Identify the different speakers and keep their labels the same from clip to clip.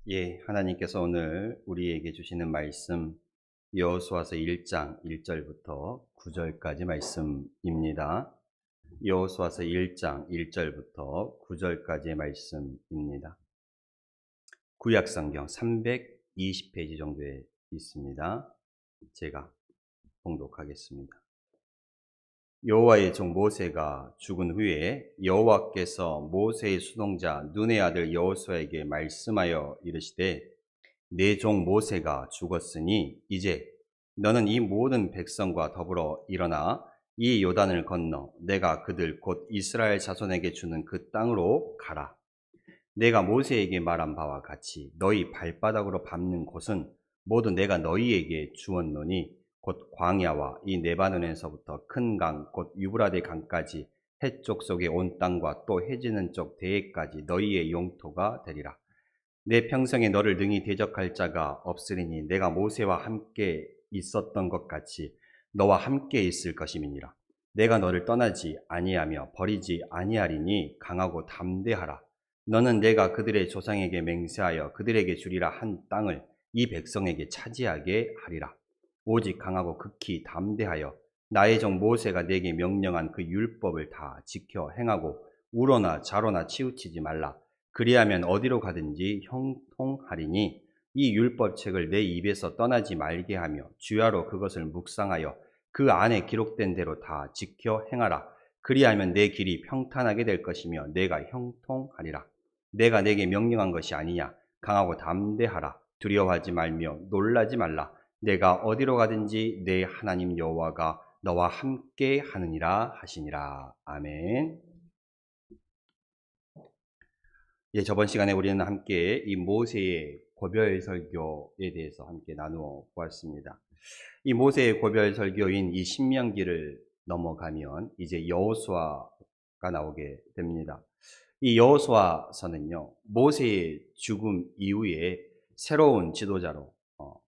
Speaker 1: 예, 하나님께서 오늘 우리에게 주시는 말씀 여호수아서 1장 1절부터 9절까지 말씀입니다. 여호수아서 1장 1절부터 9절까지의 말씀입니다. 구약 성경 320페이지 정도에 있습니다. 제가 봉독하겠습니다. 여호와의 종 모세가 죽은 후에 여호와께서 모세의 수동자 눈의 아들 여호수아에게 말씀하여 이르시되 내 종 모세가 죽었으니 이제 너는 이 모든 백성과 더불어 일어나 이 요단을 건너 내가 그들 곧 이스라엘 자손에게 주는 그 땅으로 가라. 내가 모세에게 말한 바와 같이 너희 발바닥으로 밟는 곳은 모두 내가 너희에게 주었노니 곧 광야와 이 레바논에서부터 큰 강 곧 유브라데 강까지 해쪽 속의 온 땅과 또 해지는 쪽 대해까지 너희의 용토가 되리라. 내 평생에 너를 능히 대적할 자가 없으리니 내가 모세와 함께 있었던 것 같이 너와 함께 있을 것임이니라. 내가 너를 떠나지 아니하며 버리지 아니하리니 강하고 담대하라. 너는 내가 그들의 조상에게 맹세하여 그들에게 주리라 한 땅을 이 백성에게 차지하게 하리라. 오직 강하고 극히 담대하여 나의 종 모세가 내게 명령한 그 율법을 다 지켜 행하고 우로나 좌로나 치우치지 말라. 그리하면 어디로 가든지 형통하리니 이 율법책을 내 입에서 떠나지 말게 하며 주야로 그것을 묵상하여 그 안에 기록된 대로 다 지켜 행하라. 그리하면 내 길이 평탄하게 될 것이며 내가 형통하리라. 내가 내게 명령한 것이 아니냐. 강하고 담대하라. 두려워하지 말며 놀라지 말라. 내가 어디로 가든지 내 하나님 여호와가 너와 함께 하느니라 하시니라. 아멘. 예, 저번 시간에 우리는 함께 이 모세의 고별 설교에 대해서 함께 나누어 보았습니다. 이 모세의 고별 설교인 이 신명기를 넘어가면 이제 여호수아가 나오게 됩니다. 이 여호수아서는요, 모세의 죽음 이후에 새로운 지도자로,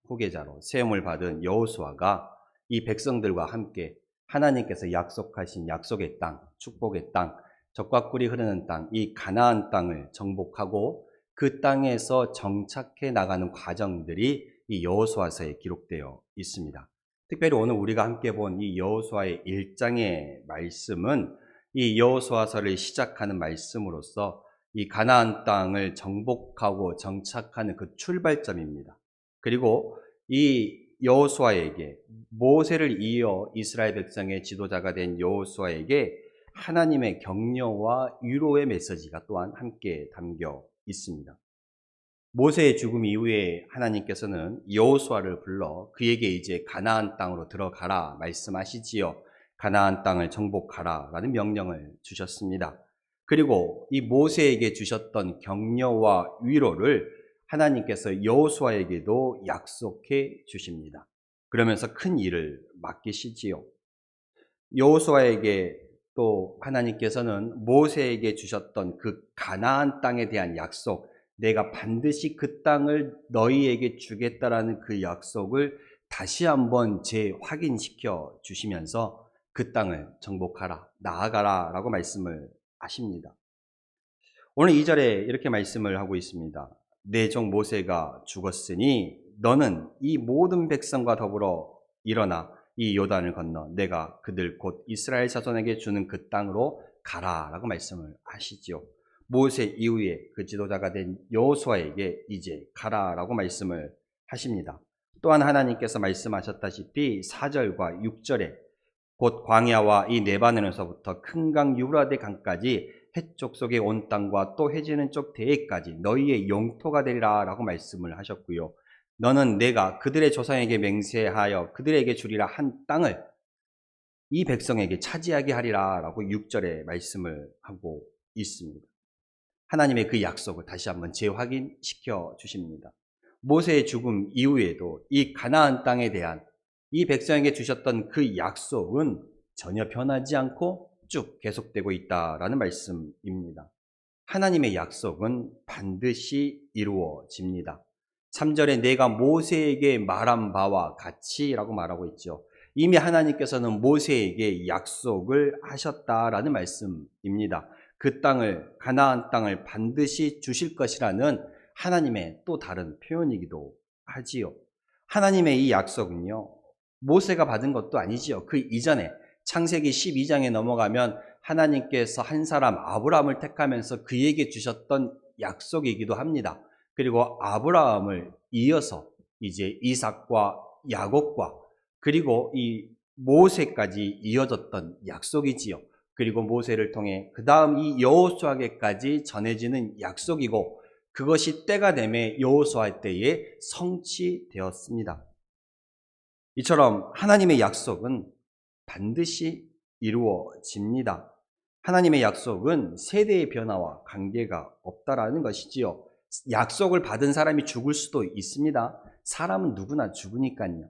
Speaker 1: 후계자로 세움을 받은 여호수아가 이 백성들과 함께 하나님께서 약속하신 약속의 땅, 축복의 땅, 젖과 꿀이 흐르는 땅, 이 가나안 땅을 정복하고 그 땅에서 정착해 나가는 과정들이 이 여호수아서에 기록되어 있습니다. 특별히 오늘 우리가 함께 본 이 여호수아의 1장의 말씀은 이 여호수아서를 시작하는 말씀으로서 이 가나안 땅을 정복하고 정착하는 그 출발점입니다. 그리고 이 여호수아에게 모세를 이어 이스라엘 백성의 지도자가 된 여호수아에게 하나님의 격려와 위로의 메시지가 또한 함께 담겨 있습니다. 모세의 죽음 이후에 하나님께서는 여호수아를 불러 그에게 이제 가나안 땅으로 들어가라 말씀하시지요. 가나안 땅을 정복하라 라는 명령을 주셨습니다. 그리고 이 모세에게 주셨던 격려와 위로를 하나님께서 여호수아에게도 약속해 주십니다. 그러면서 큰 일을 맡기시지요. 여호수아에게 또 하나님께서는 모세에게 주셨던 그 가나안 땅에 대한 약속, 내가 반드시 그 땅을 너희에게 주겠다라는 그 약속을 다시 한번 재확인시켜 주시면서 그 땅을 정복하라, 나아가라 라고 말씀을 하십니다. 오늘 2절에 이렇게 말씀을 하고 있습니다. 내 종 모세가 죽었으니 너는 이 모든 백성과 더불어 일어나 이 요단을 건너 내가 그들 곧 이스라엘 자손에게 주는 그 땅으로 가라라고 말씀을 하시죠. 모세 이후에 그 지도자가 된 여호수아에게 이제 가라라고 말씀을 하십니다. 또한 하나님께서 말씀하셨다시피 4절과 6절에 곧 광야와 이 레바논에서부터 큰 강 유브라데 강까지 해쪽 속의 온 땅과 또 해지는 쪽 대해까지 너희의 영토가 되리라 라고 말씀을 하셨고요. 너는 내가 그들의 조상에게 맹세하여 그들에게 주리라 한 땅을 이 백성에게 차지하게 하리라 라고 6절에 말씀을 하고 있습니다. 하나님의 그 약속을 다시 한번 재확인시켜 주십니다. 모세의 죽음 이후에도 이 가나안 땅에 대한 이 백성에게 주셨던 그 약속은 전혀 변하지 않고 쭉 계속되고 있다라는 말씀입니다. 하나님의 약속은 반드시 이루어집니다. 3절에 내가 모세에게 말한 바와 같이라고 말하고 있죠. 이미 하나님께서는 모세에게 약속을 하셨다라는 말씀입니다. 그 땅을, 가나안 땅을 반드시 주실 것이라는 하나님의 또 다른 표현이기도 하지요. 하나님의 이 약속은요, 모세가 받은 것도 아니지요. 그 이전에 창세기 12장에 넘어가면 하나님께서 한 사람 아브라함을 택하면서 그에게 주셨던 약속이기도 합니다. 그리고 아브라함을 이어서 이제 이삭과 야곱과 그리고 이 모세까지 이어졌던 약속이지요. 그리고 모세를 통해 그 다음 이 여호수아에게까지 전해지는 약속이고 그것이 때가 되매 여호수아 때에 성취되었습니다. 이처럼 하나님의 약속은 반드시 이루어집니다. 하나님의 약속은 세대의 변화와 관계가 없다라는 것이지요. 약속을 받은 사람이 죽을 수도 있습니다. 사람은 누구나 죽으니까요.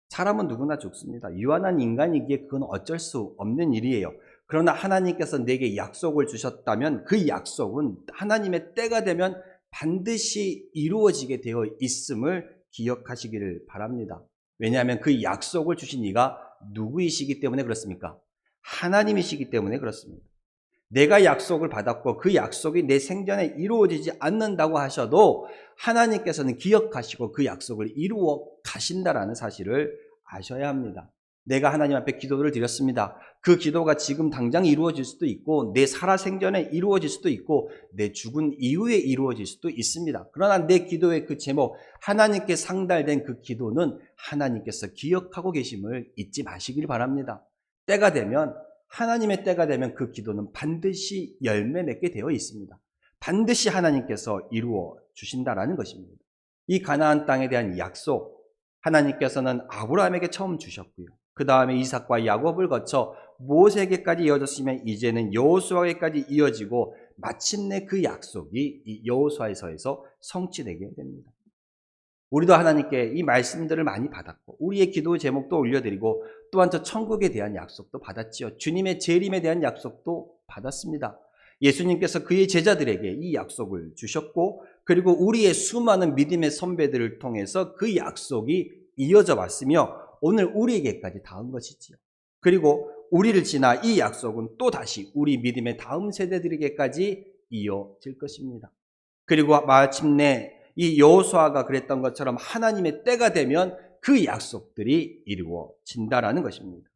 Speaker 1: 사람은 누구나 죽습니다. 유한한 인간이기에 그건 어쩔 수 없는 일이에요. 그러나 하나님께서 내게 약속을 주셨다면 그 약속은 하나님의 때가 되면 반드시 이루어지게 되어 있음을 기억하시기를 바랍니다. 왜냐하면 그 약속을 주신 이가 누구이시기 때문에 그렇습니까? 하나님이시기 때문에 그렇습니다. 내가 약속을 받았고 그 약속이 내 생전에 이루어지지 않는다고 하셔도 하나님께서는 기억하시고 그 약속을 이루어 가신다라는 사실을 아셔야 합니다. 내가 하나님 앞에 기도를 드렸습니다. 그 기도가 지금 당장 이루어질 수도 있고 내 살아생전에 이루어질 수도 있고 내 죽은 이후에 이루어질 수도 있습니다. 그러나 내 기도의 그 제목, 하나님께 상달된 그 기도는 하나님께서 기억하고 계심을 잊지 마시길 바랍니다. 때가 되면, 하나님의 때가 되면 그 기도는 반드시 열매 맺게 되어 있습니다. 반드시 하나님께서 이루어 주신다라는 것입니다. 이 가나안 땅에 대한 약속, 하나님께서는 아브라함에게 처음 주셨고요. 그 다음에 이삭과 야곱을 거쳐 모세에게까지 이어졌으면 이제는 여호수아에게까지 이어지고 마침내 그 약속이 이 여호수아서에서 성취되게 됩니다. 우리도 하나님께 이 말씀들을 많이 받았고 우리의 기도 제목도 올려드리고 또한 저 천국에 대한 약속도 받았지요. 주님의 재림에 대한 약속도 받았습니다. 예수님께서 그의 제자들에게 이 약속을 주셨고 그리고 우리의 수많은 믿음의 선배들을 통해서 그 약속이 이어져 왔으며 오늘 우리에게까지 닿은 것이지요. 그리고 우리를 지나 이 약속은 또다시 우리 믿음의 다음 세대들에게까지 이어질 것입니다. 그리고 마침내 이 여호수아가 그랬던 것처럼 하나님의 때가 되면 그 약속들이 이루어진다라는 것입니다.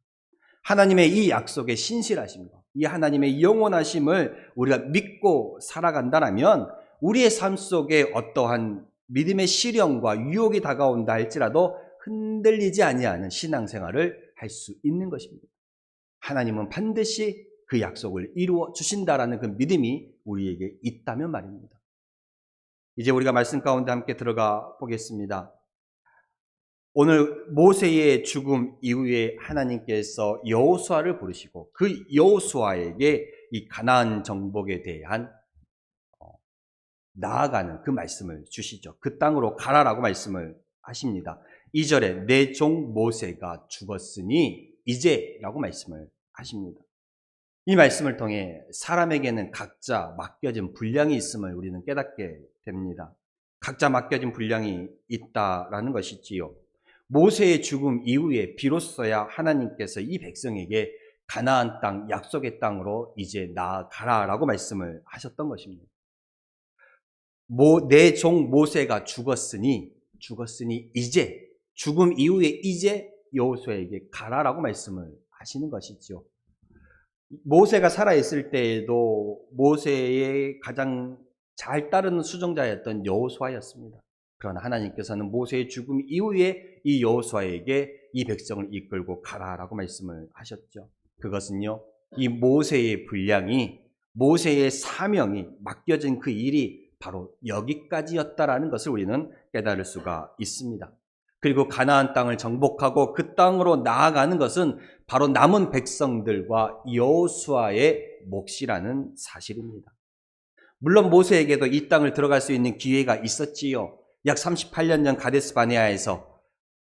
Speaker 1: 하나님의 이 약속의 신실하심과 이 하나님의 영원하심을 우리가 믿고 살아간다면 우리의 삶 속에 어떠한 믿음의 시련과 유혹이 다가온다 할지라도 흔들리지 아니하는 신앙생활을 할 수 있는 것입니다. 하나님은 반드시 그 약속을 이루어 주신다라는 그 믿음이 우리에게 있다면 말입니다. 이제 우리가 말씀 가운데 함께 들어가 보겠습니다. 오늘 모세의 죽음 이후에 하나님께서 여호수아를 부르시고 그 여호수아에게 이 가나안 정복에 대한 나아가는 그 말씀을 주시죠. 그 땅으로 가라라고 말씀을 하십니다. 2절에 내 종 모세가 죽었으니 이제라고 말씀을 하십니다. 이 말씀을 통해 사람에게는 각자 맡겨진 분량이 있음을 우리는 깨닫게 됩니다. 각자 맡겨진 분량이 있다라는 것이지요. 모세의 죽음 이후에 비로소야 하나님께서 이 백성에게 가나안 땅, 약속의 땅으로 이제 나아가라라고 말씀을 하셨던 것입니다. 내 종 모세가 죽었으니 이제 죽음 이후에 이제 여호수아에게 가라라고 말씀을 하시는 것이죠. 모세가 살아있을 때에도 모세의 가장 잘 따르는 수종자였던 여호수아였습니다. 그러나 하나님께서는 모세의 죽음 이후에 이 여호수아에게 이 백성을 이끌고 가라라고 말씀을 하셨죠. 그것은요, 이 모세의 분량이, 모세의 사명이 맡겨진 그 일이 바로 여기까지였다라는 것을 우리는 깨달을 수가 있습니다. 그리고 가나안 땅을 정복하고 그 땅으로 나아가는 것은 바로 남은 백성들과 여호수아의 몫이라는 사실입니다. 물론 모세에게도 이 땅을 들어갈 수 있는 기회가 있었지요. 약 38년 전 가데스 바네아에서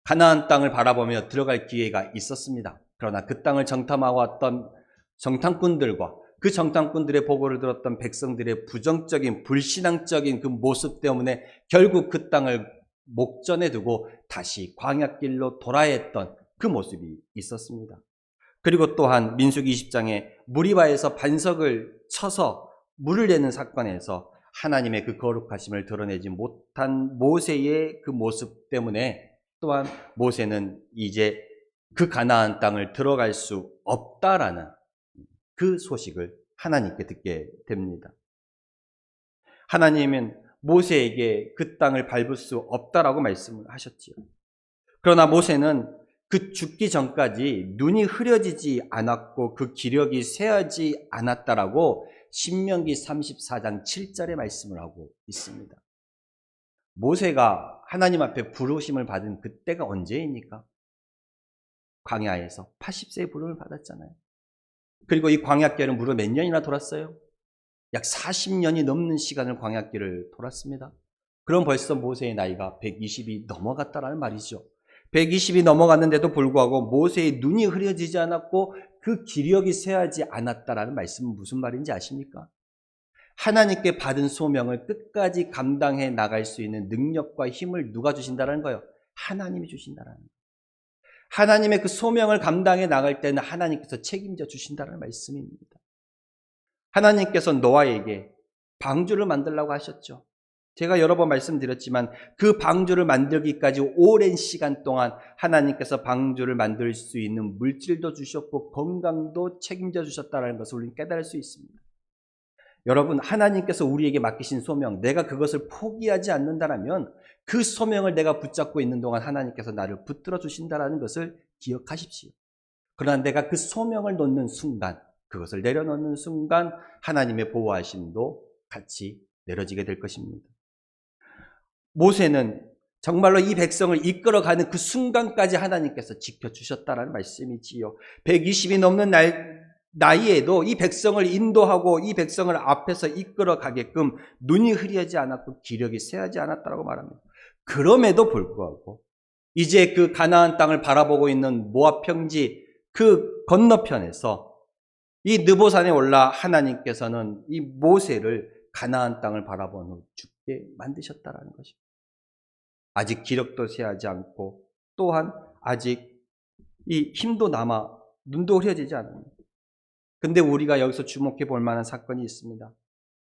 Speaker 1: 가나안 땅을 바라보며 들어갈 기회가 있었습니다. 그러나 그 땅을 정탐하고 왔던 정탐꾼들과 그 정탐꾼들의 보고를 들었던 백성들의 부정적인 불신앙적인 그 모습 때문에 결국 그 땅을 목전에 두고 다시 광야길로 돌아야 했던 그 모습이 있었습니다. 그리고 또한 민수기 20장에 무리바에서 반석을 쳐서 물을 내는 사건에서 하나님의 그 거룩하심을 드러내지 못한 모세의 그 모습 때문에 또한 모세는 이제 그 가나안 땅을 들어갈 수 없다라는 그 소식을 하나님께 듣게 됩니다. 하나님은 모세에게 그 땅을 밟을 수 없다라고 말씀을 하셨지요. 그러나 모세는 그 죽기 전까지 눈이 흐려지지 않았고 그 기력이 쇠하지 않았다라고 신명기 34장 7절에 말씀을 하고 있습니다. 모세가 하나님 앞에 부르심을 받은 그때가 언제입니까? 광야에서 80세의 부름을 받았잖아요. 그리고 이 광야길은 무려 몇 년이나 돌았어요? 약 40년이 넘는 시간을 광야길을 돌았습니다. 그럼 벌써 모세의 나이가 120이 넘어갔다라는 말이죠. 120이 넘어갔는데도 불구하고 모세의 눈이 흐려지지 않았고 그 기력이 쇠하지 않았다라는 말씀은 무슨 말인지 아십니까? 하나님께 받은 소명을 끝까지 감당해 나갈 수 있는 능력과 힘을 누가 주신다는 거예요? 하나님이 주신다는 거예요. 하나님의 그 소명을 감당해 나갈 때는 하나님께서 책임져 주신다는 말씀입니다. 하나님께서 노아에게 방주를 만들라고 하셨죠. 제가 여러 번 말씀드렸지만 그 방주를 만들기까지 오랜 시간 동안 하나님께서 방주를 만들 수 있는 물질도 주셨고 건강도 책임져 주셨다는 것을 우리는 깨달을 수 있습니다. 여러분, 하나님께서 우리에게 맡기신 소명, 내가 그것을 포기하지 않는다면 그 소명을 내가 붙잡고 있는 동안 하나님께서 나를 붙들어 주신다는 것을 기억하십시오. 그러나 내가 그 소명을 놓는 순간, 그것을 내려놓는 순간 하나님의 보호하심도 같이 내려지게 될 것입니다. 모세는 정말로 이 백성을 이끌어가는 그 순간까지 하나님께서 지켜주셨다는 말씀이지요. 120이 넘는 나이에도 이 백성을 인도하고 이 백성을 앞에서 이끌어가게끔 눈이 흐리지 않았고 기력이 쇠하지 않았다고 말합니다. 그럼에도 불구하고 이제 그 가나안 땅을 바라보고 있는 모압 평지 그 건너편에서 이 느보산에 올라 하나님께서는 이 모세를 가나안 땅을 바라보는 후 죽게 만드셨다는 것입니다. 아직 기력도 쇠하지 않고 또한 아직 이 힘도 남아 눈도 흐려지지 않습니다. 근데 우리가 여기서 주목해 볼 만한 사건이 있습니다.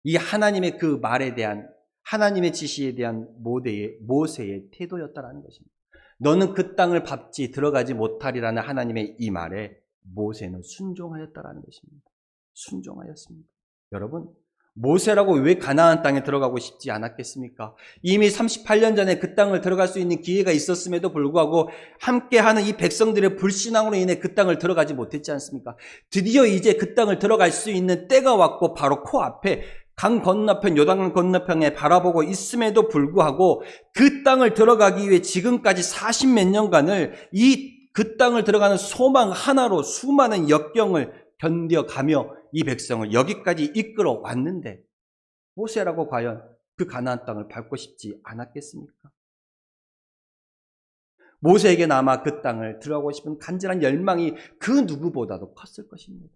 Speaker 1: 이 하나님의 그 말에 대한 하나님의 지시에 대한 모세의 태도였다는 것입니다. 너는 그 땅을 밟지 들어가지 못하리라는 하나님의 이 말에 모세는 순종하였다는 것입니다. 순종하였습니다. 여러분, 모세라고 왜 가나안 땅에 들어가고 싶지 않았겠습니까? 이미 38년 전에 그 땅을 들어갈 수 있는 기회가 있었음에도 불구하고 함께하는 이 백성들의 불신앙으로 인해 그 땅을 들어가지 못했지 않습니까? 드디어 이제 그 땅을 들어갈 수 있는 때가 왔고 바로 코앞에 강 건너편, 요단 건너편에 바라보고 있음에도 불구하고 그 땅을 들어가기 위해 지금까지 40몇 년간을 그 땅을 들어가는 소망 하나로 수많은 역경을 견뎌가며 이 백성을 여기까지 이끌어 왔는데 모세라고 과연 그 가나안 땅을 밟고 싶지 않았겠습니까? 모세에게는 아마 그 땅을 들어가고 싶은 간절한 열망이 그 누구보다도 컸을 것입니다.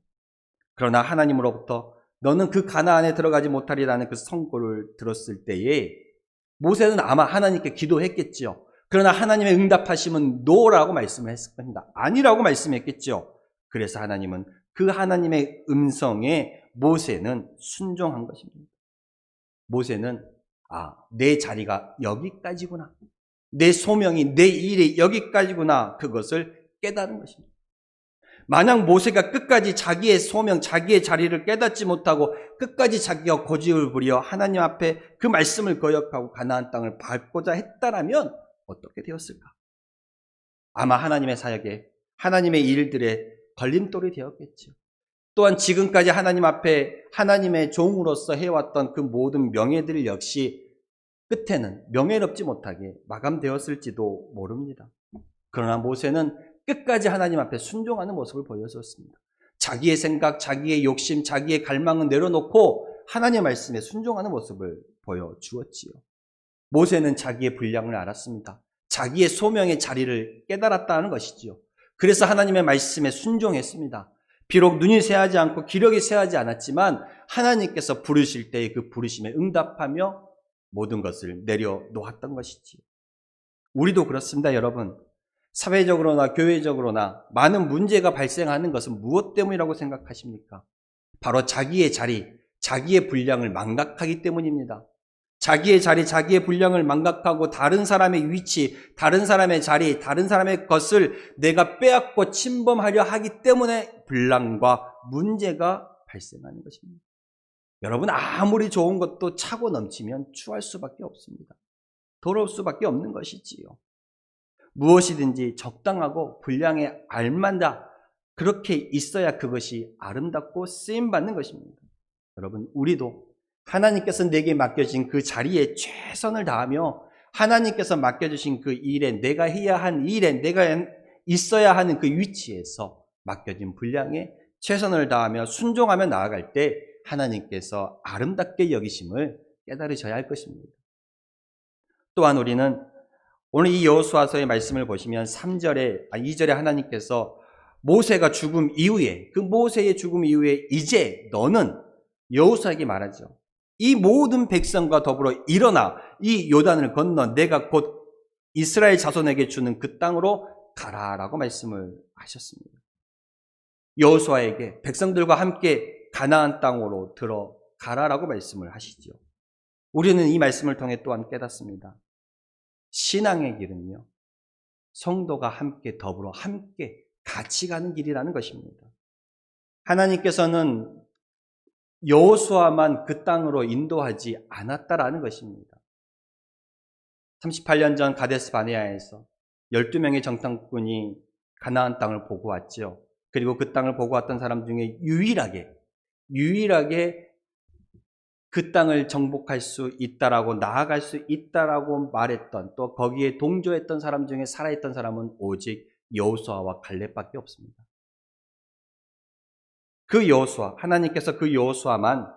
Speaker 1: 그러나 하나님으로부터 너는 그 가나안에 들어가지 못하리라는 그 선고를 들었을 때에 모세는 아마 하나님께 기도했겠죠. 그러나 하나님의 응답하심은 no라고 말씀을 했을 겁니다. 아니라고 말씀했겠죠. 그래서 하나님은 그 하나님의 음성에 모세는 순종한 것입니다. 모세는 내 자리가 여기까지구나. 내 소명이 내 일이 여기까지구나. 그것을 깨달은 것입니다. 만약 모세가 끝까지 자기의 소명, 자기의 자리를 깨닫지 못하고 끝까지 자기가 고집을 부려 하나님 앞에 그 말씀을 거역하고 가나안 땅을 밟고자 했다라면 어떻게 되었을까? 아마 하나님의 사역에 하나님의 일들에 걸림돌이 되었겠죠. 또한 지금까지 하나님 앞에 하나님의 종으로서 해왔던 그 모든 명예들 역시 끝에는 명예롭지 못하게 마감되었을지도 모릅니다. 그러나 모세는 끝까지 하나님 앞에 순종하는 모습을 보여줬습니다. 자기의 생각, 자기의 욕심, 자기의 갈망은 내려놓고 하나님의 말씀에 순종하는 모습을 보여주었지요. 모세는 자기의 분량을 알았습니다. 자기의 소명의 자리를 깨달았다는 것이지요. 그래서 하나님의 말씀에 순종했습니다. 비록 눈이 새하지 않고 기력이 새하지 않았지만 하나님께서 부르실 때의 그 부르심에 응답하며 모든 것을 내려놓았던 것이지요. 우리도 그렇습니다, 여러분. 사회적으로나 교회적으로나 많은 문제가 발생하는 것은 무엇 때문이라고 생각하십니까? 바로 자기의 자리, 자기의 분량을 망각하기 때문입니다. 자기의 자리, 자기의 분량을 망각하고 다른 사람의 위치, 다른 사람의 자리, 다른 사람의 것을 내가 빼앗고 침범하려 하기 때문에 분량과 문제가 발생하는 것입니다. 여러분, 아무리 좋은 것도 차고 넘치면 추할 수밖에 없습니다. 더러울 수밖에 없는 것이지요. 무엇이든지 적당하고 분량에 알맞다, 그렇게 있어야 그것이 아름답고 쓰임받는 것입니다. 여러분, 우리도 하나님께서 내게 맡겨진 그 자리에 최선을 다하며 하나님께서 맡겨주신 그 일에, 내가 해야 한 일에, 내가 있어야 하는 그 위치에서 맡겨진 분량에 최선을 다하며 순종하며 나아갈 때 하나님께서 아름답게 여기심을 깨달으셔야 할 것입니다. 또한 우리는 오늘 이 여호수아서의 말씀을 보시면 2절에 하나님께서 모세가 죽음 이후에, 그 모세의 죽음 이후에 이제 너는, 여호수아에게 말하죠. 이 모든 백성과 더불어 일어나 이 요단을 건너 내가 곧 이스라엘 자손에게 주는 그 땅으로 가라라고 말씀을 하셨습니다. 여호수아에게 백성들과 함께 가나안 땅으로 들어가라라고 말씀을 하시죠. 우리는 이 말씀을 통해 또한 깨닫습니다. 신앙의 길은요, 성도가 함께 더불어 함께 같이 가는 길이라는 것입니다. 하나님께서는 여호수아만 그 땅으로 인도하지 않았다라는 것입니다. 38년 전 가데스 바네아에서 12명의 정탐꾼이 가나안 땅을 보고 왔죠. 그리고 그 땅을 보고 왔던 사람 중에 유일하게 그 땅을 정복할 수 있다라고, 나아갈 수 있다라고 말했던, 또 거기에 동조했던 사람 중에 살아있던 사람은 오직 여호수아와 갈렙밖에 없습니다. 그 여호수아, 하나님께서 그 여호수아만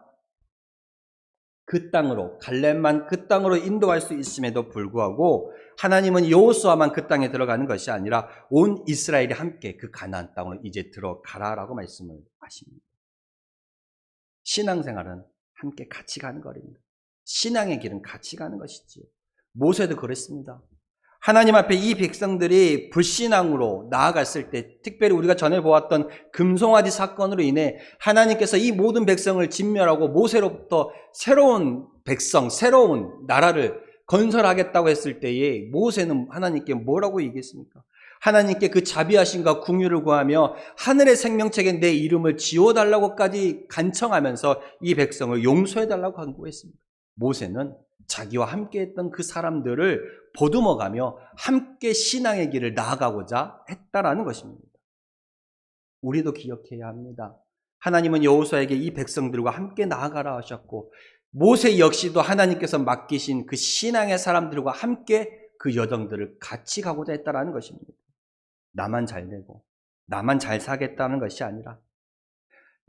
Speaker 1: 그 땅으로, 갈렙만 그 땅으로 인도할 수 있음에도 불구하고 하나님은 여호수아만 그 땅에 들어가는 것이 아니라 온 이스라엘이 함께 그 가나안 땅으로 이제 들어가라라고 말씀을 하십니다. 신앙생활은 함께 같이 가는 거입니다. 신앙의 길은 같이 가는 것이지요. 모세도 그랬습니다. 하나님 앞에 이 백성들이 불신앙으로 나아갔을 때, 특별히 우리가 전에 보았던 금송아지 사건으로 인해 하나님께서 이 모든 백성을 진멸하고 모세로부터 새로운 백성, 새로운 나라를 건설하겠다고 했을 때에 모세는 하나님께 뭐라고 얘기했습니까? 하나님께 그 자비하심과 긍휼을 구하며 하늘의 생명책에 내 이름을 지워달라고까지 간청하면서 이 백성을 용서해달라고 간구했습니다. 모세는 자기와 함께했던 그 사람들을 보듬어가며 함께 신앙의 길을 나아가고자 했다라는 것입니다. 우리도 기억해야 합니다. 하나님은 여호수아에게 이 백성들과 함께 나아가라 하셨고, 모세 역시도 하나님께서 맡기신 그 신앙의 사람들과 함께 그 여정들을 같이 가고자 했다라는 것입니다. 나만 잘 되고 나만 잘 살겠다는 것이 아니라,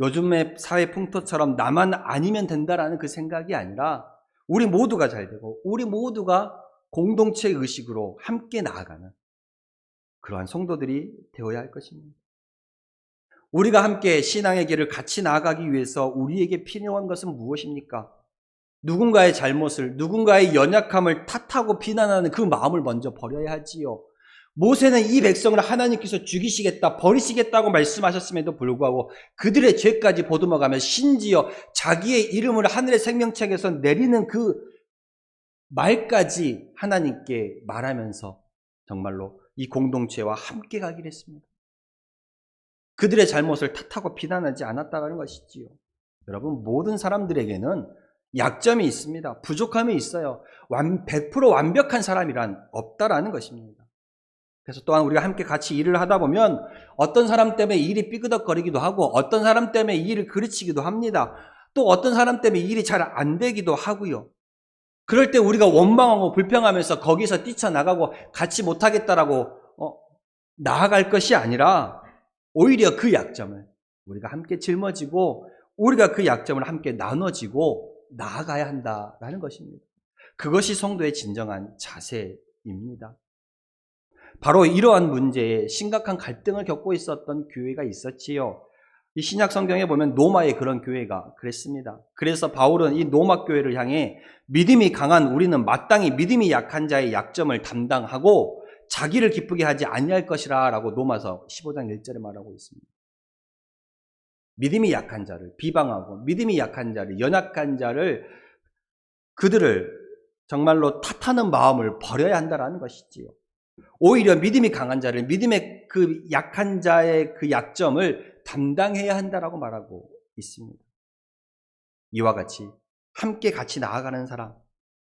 Speaker 1: 요즘의 사회 풍토처럼 나만 아니면 된다라는 그 생각이 아니라 우리 모두가 잘 되고 우리 모두가 공동체 의식으로 함께 나아가는 그러한 성도들이 되어야 할 것입니다. 우리가 함께 신앙의 길을 같이 나아가기 위해서 우리에게 필요한 것은 무엇입니까? 누군가의 잘못을, 누군가의 연약함을 탓하고 비난하는 그 마음을 먼저 버려야 하지요. 모세는 이 백성을 하나님께서 죽이시겠다, 버리시겠다고 말씀하셨음에도 불구하고 그들의 죄까지 보듬어가며 심지어 자기의 이름을 하늘의 생명책에서 내리는 그 말까지 하나님께 말하면서 정말로 이 공동체와 함께 가기로 했습니다. 그들의 잘못을 탓하고 비난하지 않았다는 것이지요. 여러분, 모든 사람들에게는 약점이 있습니다. 부족함이 있어요. 100% 완벽한 사람이란 없다라는 것입니다. 그래서 또한 우리가 함께 같이 일을 하다 보면 어떤 사람 때문에 일이 삐그덕거리기도 하고 어떤 사람 때문에 일을 그르치기도 합니다. 또 어떤 사람 때문에 일이 잘 안 되기도 하고요. 그럴 때 우리가 원망하고 불평하면서 거기서 뛰쳐나가고 같이 못하겠다라고 나아갈 것이 아니라 오히려 그 약점을 우리가 함께 짊어지고 우리가 그 약점을 함께 나눠지고 나아가야 한다라는 것입니다. 그것이 성도의 진정한 자세입니다. 바로 이러한 문제에 심각한 갈등을 겪고 있었던 교회가 있었지요. 이 신약 성경에 보면 노마의 그런 교회가 그랬습니다. 그래서 바울은 이 노마 교회를 향해 믿음이 강한 우리는 마땅히 믿음이 약한 자의 약점을 담당하고 자기를 기쁘게 하지 아니할 것이라 라고 노마서 15장 1절에 말하고 있습니다.
Speaker 2: 믿음이 약한 자를 비방하고 믿음이 약한 자를 연약한 자를 그들을 정말로 탓하는 마음을 버려야 한다는 것이지요. 오히려 믿음이 강한 자를 믿음의 그 약한 자의 그 약점을 담당해야 한다라고 말하고 있습니다. 이와 같이 함께 같이 나아가는 사람,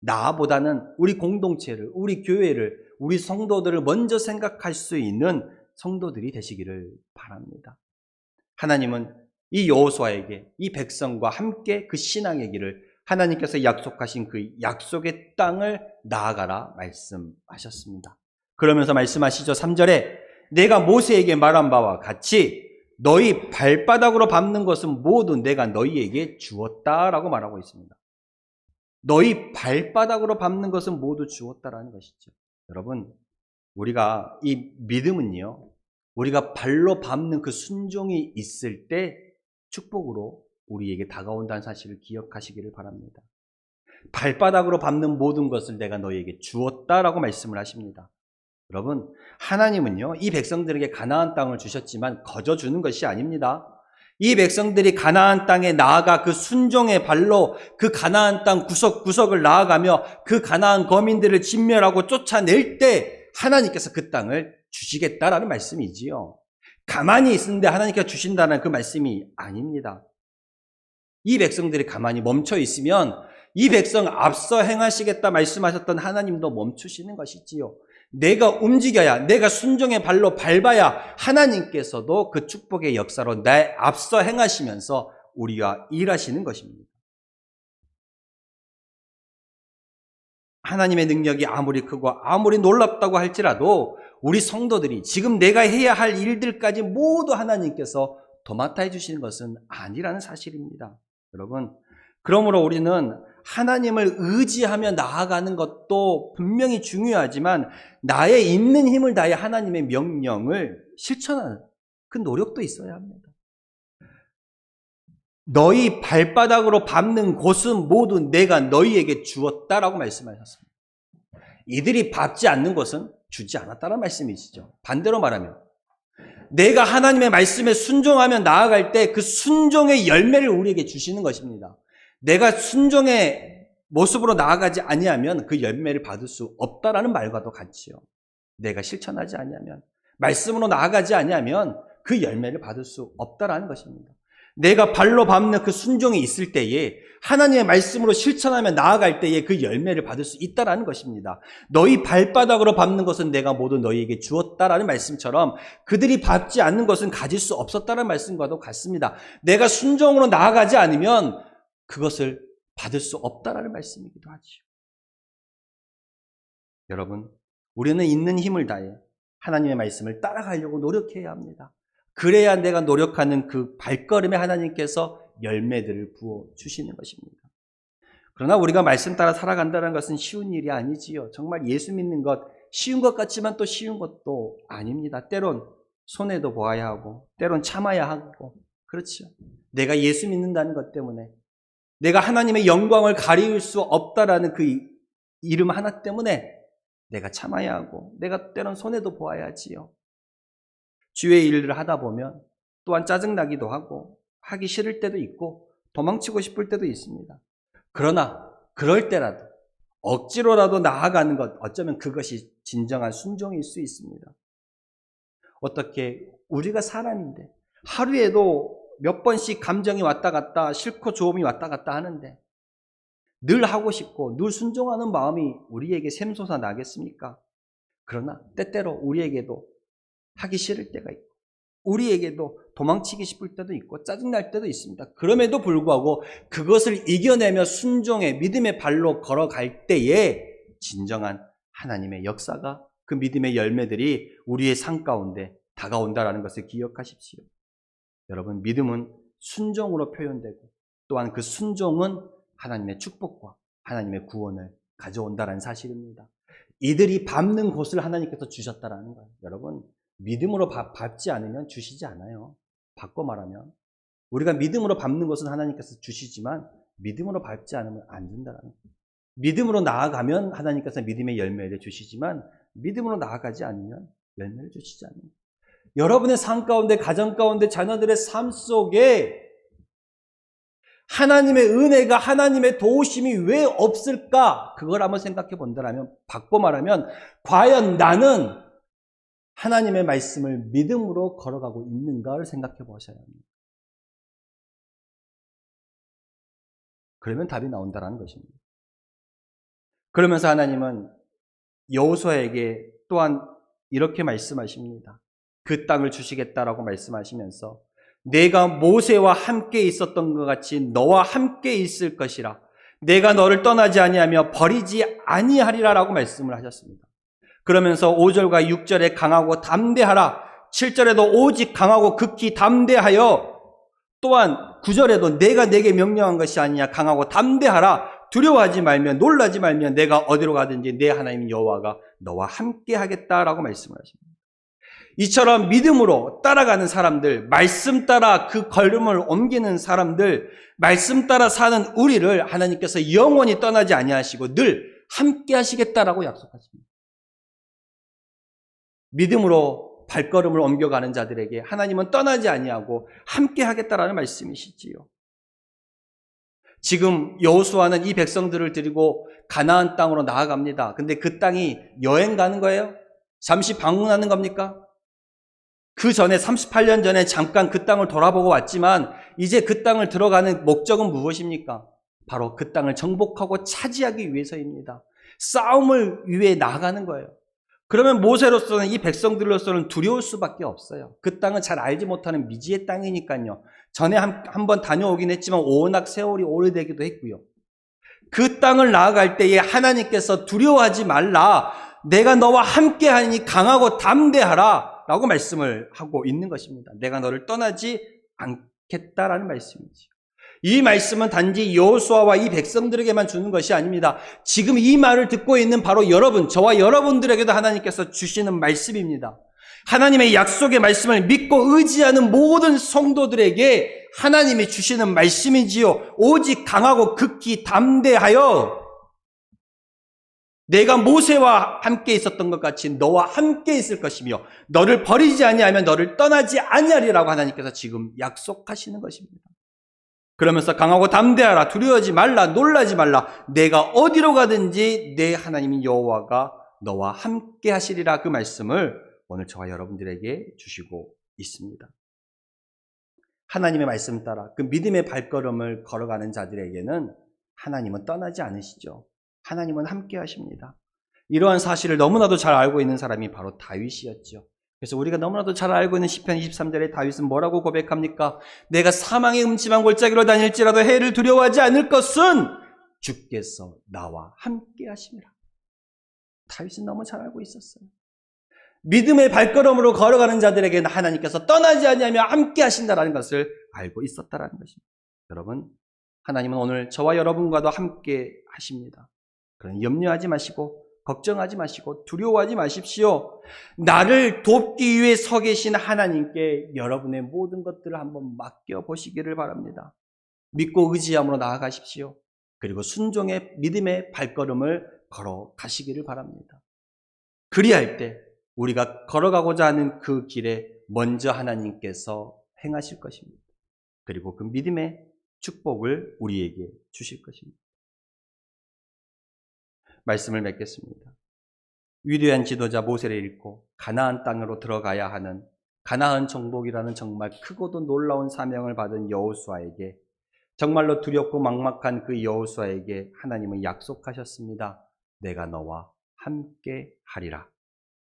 Speaker 2: 나보다는 우리 공동체를, 우리 교회를, 우리 성도들을 먼저 생각할 수 있는 성도들이 되시기를 바랍니다. 하나님은 이 여호수아에게 이 백성과 함께 그 신앙의 길을 하나님께서 약속하신 그 약속의 땅을 나아가라 말씀하셨습니다. 그러면서 말씀하시죠. 3절에 내가 모세에게 말한 바와 같이 너희 발바닥으로 밟는 것은 모두 내가 너희에게 주었다라고 말하고 있습니다. 너희 발바닥으로 밟는 것은 모두 주었다라는 것이죠. 여러분, 우리가 이 믿음은요, 우리가 발로 밟는 그 순종이 있을 때 축복으로 우리에게 다가온다는 사실을 기억하시기를 바랍니다. 발바닥으로 밟는 모든 것을 내가 너희에게 주었다라고 말씀을 하십니다. 여러분, 하나님은요, 이 백성들에게 가나안 땅을 주셨지만 거저 주는 것이 아닙니다. 이 백성들이 가나안 땅에 나아가 그 순종의 발로 그 가나안 땅 구석구석을 나아가며 그 가나안 거민들을 진멸하고 쫓아낼 때 하나님께서 그 땅을 주시겠다라는 말씀이지요. 가만히 있는데 하나님께서 주신다는 그 말씀이 아닙니다. 이 백성들이 가만히 멈춰 있으면 이 백성 앞서 행하시겠다 말씀하셨던 하나님도 멈추시는 것이지요. 내가 움직여야, 내가 순종의 발로 밟아야 하나님께서도 그 축복의 역사로 내 앞서 행하시면서 우리와 일하시는 것입니다. 하나님의 능력이 아무리 크고 아무리 놀랍다고 할지라도 우리 성도들이 지금 내가 해야 할 일들까지 모두 하나님께서 도맡아 해주시는 것은 아니라는 사실입니다. 여러분, 그러므로 우리는 하나님을 의지하며 나아가는 것도 분명히 중요하지만 나의 있는 힘을 다해 하나님의 명령을 실천하는 그 노력도 있어야 합니다. 너희 발바닥으로 밟는 곳은 모두 내가 너희에게 주었다라고 말씀하셨습니다. 이들이 밟지 않는 것은 주지 않았다는 말씀이시죠. 반대로 말하면 내가 하나님의 말씀에 순종하며 나아갈 때 그 순종의 열매를 우리에게 주시는 것입니다. 내가 순종의 모습으로 나아가지 아니하면 그 열매를 받을 수 없다라는 말과도 같지요. 내가 실천하지 아니하면, 말씀으로 나아가지 아니하면 그 열매를 받을 수 없다라는 것입니다. 내가 발로 밟는 그 순종이 있을 때에 하나님의 말씀으로 실천하며 나아갈 때에 그 열매를 받을 수 있다라는 것입니다. 너희 발바닥으로 밟는 것은 내가 모두 너희에게 주었다라는 말씀처럼 그들이 밟지 않는 것은 가질 수 없었다는 말씀과도 같습니다. 내가 순종으로 나아가지 않으면 그것을 받을 수 없다라는 말씀이기도 하지요. 여러분, 우리는 있는 힘을 다해 하나님의 말씀을 따라가려고 노력해야 합니다. 그래야 내가 노력하는 그 발걸음에 하나님께서 열매들을 부어주시는 것입니다. 그러나 우리가 말씀 따라 살아간다는 것은 쉬운 일이 아니지요. 정말 예수 믿는 것, 쉬운 것 같지만 또 쉬운 것도 아닙니다. 때론 손해도 보아야 하고, 때론 참아야 하고, 그렇죠. 내가 예수 믿는다는 것 때문에, 내가 하나님의 영광을 가리울 수 없다라는 그 이름 하나 때문에 내가 참아야 하고, 내가 때론 손해도 보아야 하지요. 주의 일을 하다 보면 또한 짜증나기도 하고 하기 싫을 때도 있고 도망치고 싶을 때도 있습니다. 그러나 그럴 때라도 억지로라도 나아가는 것, 어쩌면 그것이 진정한 순종일 수 있습니다. 어떻게 우리가 사람인데 하루에도 몇 번씩 감정이 왔다 갔다, 싫고 좋음이 왔다 갔다 하는데 늘 하고 싶고 늘 순종하는 마음이 우리에게 샘솟아 나겠습니까? 그러나 때때로 우리에게도 하기 싫을 때가 있고 우리에게도 도망치기 싶을 때도 있고 짜증날 때도 있습니다. 그럼에도 불구하고 그것을 이겨내며 순종의 믿음의 발로 걸어갈 때에 진정한 하나님의 역사가, 그 믿음의 열매들이 우리의 삶 가운데 다가온다는 것을 기억하십시오. 여러분, 믿음은 순종으로 표현되고 또한 그 순종은 하나님의 축복과 하나님의 구원을 가져온다는 사실입니다. 이들이 밟는 곳을 하나님께서 주셨다는 거예요. 여러분, 믿음으로 밟지 않으면 주시지 않아요. 바꿔 말하면 우리가 믿음으로 밟는 것은 하나님께서 주시지만 믿음으로 밟지 않으면 안 준다는 거예요. 믿음으로 나아가면 하나님께서 믿음의 열매를 주시지만 믿음으로 나아가지 않으면 열매를 주시지 않아요. 여러분의 삶 가운데, 가정 가운데, 자녀들의 삶 속에 하나님의 은혜가, 하나님의 도우심이 왜 없을까? 그걸 한번 생각해 본다면, 바꿔 말하면, 과연 나는 하나님의 말씀을 믿음으로 걸어가고 있는가를 생각해 보셔야 합니다. 그러면 답이 나온다는 것입니다. 그러면서 하나님은 여호수아에게 또한 이렇게 말씀하십니다. 그 땅을 주시겠다라고 말씀하시면서 내가 모세와 함께 있었던 것 같이 너와 함께 있을 것이라. 내가 너를 떠나지 아니하며 버리지 아니하리라라고 말씀을 하셨습니다. 그러면서 5절과 6절에 강하고 담대하라. 7절에도 오직 강하고 극히 담대하여, 또한 9절에도 내가 내게 명령한 것이 아니냐, 강하고 담대하라. 두려워하지 말며 놀라지 말며 내가 어디로 가든지 내 하나님 여호와가 너와 함께 하겠다라고 말씀을 하십니다. 이처럼 믿음으로 따라가는 사람들, 말씀 따라 그 걸음을 옮기는 사람들, 말씀 따라 사는 우리를 하나님께서 영원히 떠나지 아니하시고 늘 함께 하시겠다라고 약속하십니다. 믿음으로 발걸음을 옮겨가는 자들에게 하나님은 떠나지 아니하고 함께 하겠다라는 말씀이시지요. 지금 여호수아는 이 백성들을 데리고 가나안 땅으로 나아갑니다. 근데 그 땅이 여행 가는 거예요? 잠시 방문하는 겁니까? 그 전에 38년 전에 잠깐 그 땅을 돌아보고 왔지만 이제 그 땅을 들어가는 목적은 무엇입니까? 바로 그 땅을 정복하고 차지하기 위해서입니다. 싸움을 위해 나아가는 거예요. 그러면 모세로서는, 이 백성들로서는 두려울 수밖에 없어요. 그 땅은 잘 알지 못하는 미지의 땅이니까요. 전에 한 번 다녀오긴 했지만 워낙 세월이 오래되기도 했고요. 그 땅을 나아갈 때에 하나님께서 두려워하지 말라, 내가 너와 함께하니 강하고 담대하라 라고 말씀을 하고 있는 것입니다. 내가 너를 떠나지 않겠다라는 말씀이죠. 이 말씀은 단지 여호수아와 이 백성들에게만 주는 것이 아닙니다. 지금 이 말을 듣고 있는 바로 여러분, 저와 여러분들에게도 하나님께서 주시는 말씀입니다. 하나님의 약속의 말씀을 믿고 의지하는 모든 성도들에게 하나님이 주시는 말씀이지요. 오직 강하고 극히 담대하여 내가 모세와 함께 있었던 것 같이 너와 함께 있을 것이며 너를 버리지 아니하면 너를 떠나지 아니하리라고 하나님께서 지금 약속하시는 것입니다. 그러면서 강하고 담대하라, 두려워하지 말라, 놀라지 말라, 내가 어디로 가든지 내 하나님인 여호와가 너와 함께 하시리라, 그 말씀을 오늘 저와 여러분들에게 주시고 있습니다. 하나님의 말씀 따라 그 믿음의 발걸음을 걸어가는 자들에게는 하나님은 떠나지 않으시죠. 하나님은 함께 하십니다. 이러한 사실을 너무나도 잘 알고 있는 사람이 바로 다윗이었죠. 그래서 우리가 너무나도 잘 알고 있는 시편 23절에 다윗은 뭐라고 고백합니까? 내가 사망의 음침한 골짜기로 다닐지라도 해를 두려워하지 않을 것은 주께서 나와 함께 하심이라. 다윗은 너무 잘 알고 있었어요. 믿음의 발걸음으로 걸어가는 자들에게는 하나님께서 떠나지 아니하며 함께 하신다라는 것을 알고 있었다라는 것입니다. 여러분, 하나님은 오늘 저와 여러분과도 함께 하십니다. 그러니 염려하지 마시고 걱정하지 마시고 두려워하지 마십시오. 나를 돕기 위해 서 계신 하나님께 여러분의 모든 것들을 한번 맡겨보시기를 바랍니다. 믿고 의지함으로 나아가십시오. 그리고 순종의 믿음의 발걸음을 걸어가시기를 바랍니다. 그리할 때 우리가 걸어가고자 하는 그 길에 먼저 하나님께서 행하실 것입니다. 그리고 그 믿음의 축복을 우리에게 주실 것입니다. 말씀을 맺겠습니다. 위대한 지도자 모세를 잃고 가나안 땅으로 들어가야 하는 가나안 정복이라는 정말 크고도 놀라운 사명을 받은 여호수아에게, 정말로 두렵고 막막한 그 여호수아에게 하나님은 약속하셨습니다. 내가 너와 함께 하리라.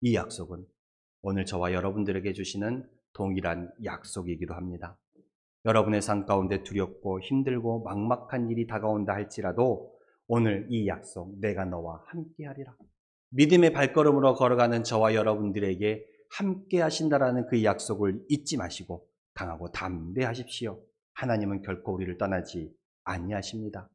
Speaker 2: 이 약속은 오늘 저와 여러분들에게 주시는 동일한 약속이기도 합니다. 여러분의 삶 가운데 두렵고 힘들고 막막한 일이 다가온다 할지라도 오늘 이 약속, 내가 너와 함께 하리라. 믿음의 발걸음으로 걸어가는 저와 여러분들에게 함께 하신다라는 그 약속을 잊지 마시고 강하고 담대하십시오. 하나님은 결코 우리를 떠나지 아니하십니다.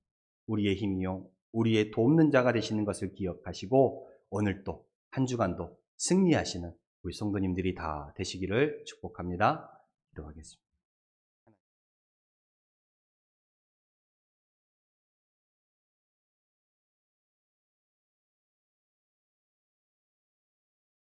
Speaker 2: 우리의 힘이요, 우리의 돕는 자가 되시는 것을 기억하시고 오늘 또 한 주간도 승리하시는 우리 성도님들이 다 되시기를 축복합니다. 기도하겠습니다.